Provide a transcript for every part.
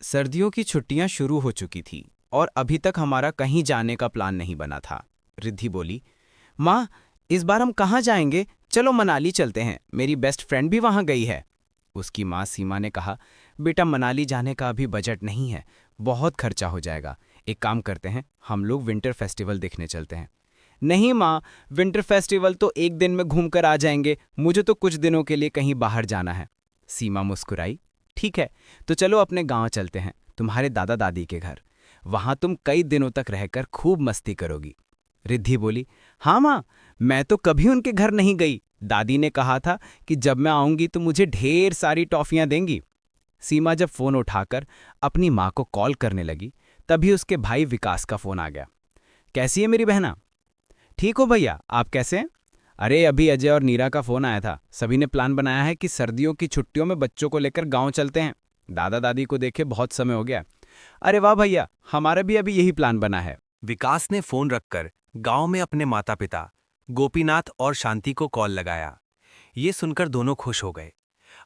सर्दियों की छुट्टियां शुरू हो चुकी थी और अभी तक हमारा कहीं जाने का प्लान नहीं बना था। रिद्धि बोली, माँ, इस बार हम कहाँ जाएंगे? चलो मनाली चलते हैं, मेरी बेस्ट फ्रेंड भी वहाँ गई है। उसकी माँ सीमा ने कहा, बेटा मनाली जाने का अभी बजट नहीं है, बहुत खर्चा हो जाएगा। एक काम करते हैं, हम लोग विंटर फेस्टिवल देखने चलते हैं। नहीं माँ, विंटर फेस्टिवल तो एक दिन में घूम कर आ जाएंगे, मुझे तो कुछ दिनों के लिए कहीं बाहर जाना है। सीमा मुस्कुराई, ठीक है, तो चलो अपने गांव चलते हैं, तुम्हारे दादा दादी के घर। वहां तुम कई दिनों तक रहकर खूब मस्ती करोगी। रिद्धि बोली, हाँ माँ, मैं तो कभी उनके घर नहीं गई। दादी ने कहा था कि जब मैं आऊंगी तो मुझे ढेर सारी टॉफियां देंगी। सीमा जब फोन उठाकर अपनी माँ को कॉल करने लगी, तभी उसके भाई विकास का फोन आ गया। कैसी है मेरी बहना? ठीक हो भैया, आप कैसे हैं? अरे अभी अजय और नीरा का फोन आया था, सभी ने प्लान बनाया है कि सर्दियों की छुट्टियों में बच्चों को लेकर गांव चलते हैं। दादा दादी को देखे बहुत समय हो गया। अरे वाह भैया, हमारा भी अभी यही प्लान बना है। विकास ने फोन रखकर गांव में अपने माता पिता गोपीनाथ और शांति को कॉल लगाया। ये सुनकर दोनों खुश हो गए।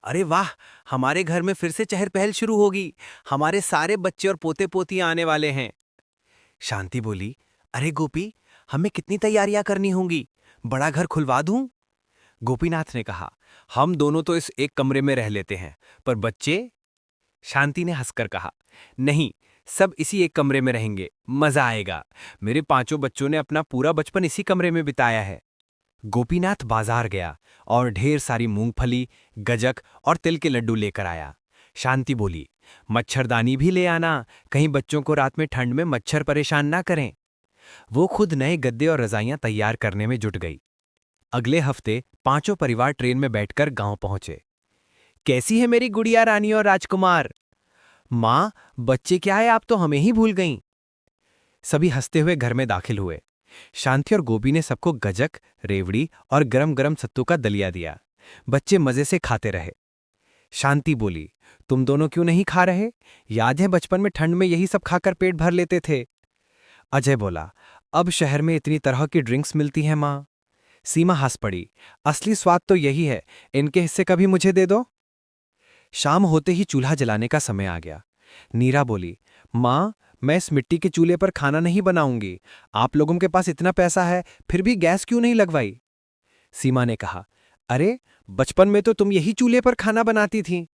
अरे वाह, हमारे घर में फिर से चहल पहल शुरू होगी। हमारे सारे बच्चे और पोते पोतियां आने वाले हैं। शांति बोली, अरे गोपी, हमें कितनी तैयारियां करनी होंगी? बड़ा घर खुलवा दूं? गोपीनाथ ने कहा, हम दोनों तो इस एक कमरे में रह लेते हैं, पर बच्चे? शांति ने हंसकर कहा, नहीं, सब इसी एक कमरे में रहेंगे, मजा आएगा। मेरे पांचों बच्चों ने अपना पूरा बचपन इसी कमरे में बिताया है। गोपीनाथ बाजार गया और ढेर सारी मूंगफली, गजक और तिल के लड्डू लेकर आया। शांति बोली, मच्छरदानी भी ले आना, कहीं बच्चों को रात में ठंड में मच्छर परेशान ना करें। वो खुद नए गद्दे और रजाइयां तैयार करने में जुट गई। अगले हफ्ते पांचों परिवार ट्रेन में बैठकर गांव पहुंचे। कैसी है मेरी गुड़िया रानी और राजकुमार? माँ, बच्चे क्या है, आप तो हमें ही भूल गईं। सभी हंसते हुए घर में दाखिल हुए। शांति और गोपी ने सबको गजक, रेवड़ी और गरम गरम सत्तू का दलिया दिया। बच्चे मजे से खाते रहे। शांति बोली, तुम दोनों क्यों नहीं खा रहे? याद है बचपन में ठंड में यही सब खाकर पेट भर लेते थे। अजय बोला, अब शहर में इतनी तरह की ड्रिंक्स मिलती हैं माँ। सीमा हंस पड़ी, असली स्वाद तो यही है, इनके हिस्से कभी मुझे दे दो। शाम होते ही चूल्हा जलाने का समय आ गया। नीरा बोली, माँ, मैं इस मिट्टी के चूल्हे पर खाना नहीं बनाऊंगी। आप लोगों के पास इतना पैसा है, फिर भी गैस क्यों नहीं लगवाई? सीमा ने कहा, अरे, बचपन में तो तुम यही चूल्हे पर खाना बनाती थी।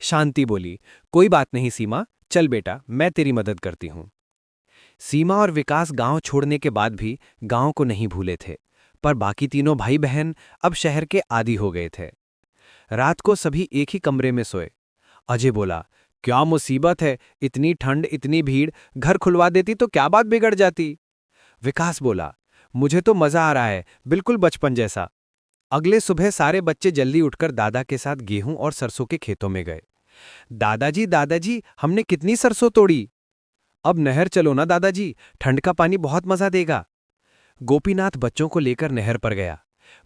शांति बोली, कोई बात नहीं सीमा, चल बेटा, मैं तेरी मदद करती हूं। सीमा और विकास गांव छोड़ने के बाद भी गांव को नहीं भूले थे, पर बाकी तीनों भाई बहन अब शहर के आदी हो गए थे। रात को सभी एक ही कमरे में सोए। अजय बोला, क्या मुसीबत है, इतनी ठंड, इतनी भीड़, घर खुलवा देती तो क्या बात बिगड़ जाती? विकास बोला, मुझे तो मजा आ रहा है, बिल्कुल बचपन जैसा। अगले सुबह सारे बच्चे जल्दी उठकर दादा के साथ गेहूं और सरसों के खेतों में गए। दादाजी दादाजी, हमने कितनी सरसों तोड़ी। अब नहर चलो ना दादाजी, ठंड का पानी बहुत मजा देगा। गोपीनाथ बच्चों को लेकर नहर पर गया।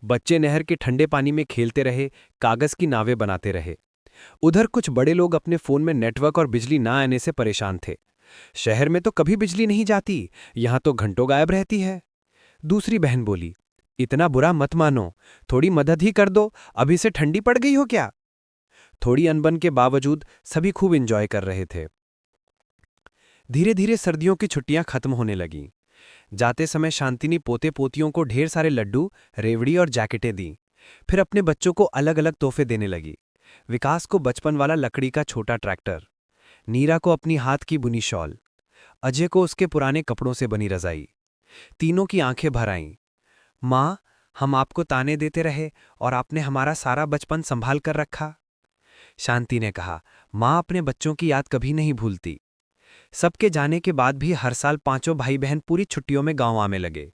बच्चे नहर के ठंडे पानी में खेलते रहे, कागज की नावें बनाते रहे। उधर कुछ बड़े लोग अपने फोन में नेटवर्क और बिजली ना आने से परेशान थे। शहर में तो कभी बिजली नहीं जाती, यहां तो घंटों गायब रहती है। दूसरी बहन बोली, इतना बुरा मत मानो, थोड़ी मदद ही कर दो, अभी से ठंडी पड़ गई हो क्या? थोड़ी अनबन के बावजूद सभी खूब एंजॉय कर रहे थे। धीरे धीरे सर्दियों की छुट्टियां खत्म होने लगीं। जाते समय शांतिनी पोते पोतियों को ढेर सारे लड्डू, रेवड़ी और जैकेटें दी। फिर अपने बच्चों को अलग अलग तोहफे देने लगी। विकास को बचपन वाला लकड़ी का छोटा ट्रैक्टर, नीरा को अपनी हाथ की बुनी शॉल, अजय को उसके पुराने कपड़ों से बनी रजाई। तीनों की आंखें भर आईं। माँ, हम आपको ताने देते रहे और आपने हमारा सारा बचपन संभाल कर रखा। शांति ने कहा, माँ अपने बच्चों की याद कभी नहीं भूलती। सबके जाने के बाद भी हर साल पांचों भाई बहन पूरी छुट्टियों में गांव आने लगे।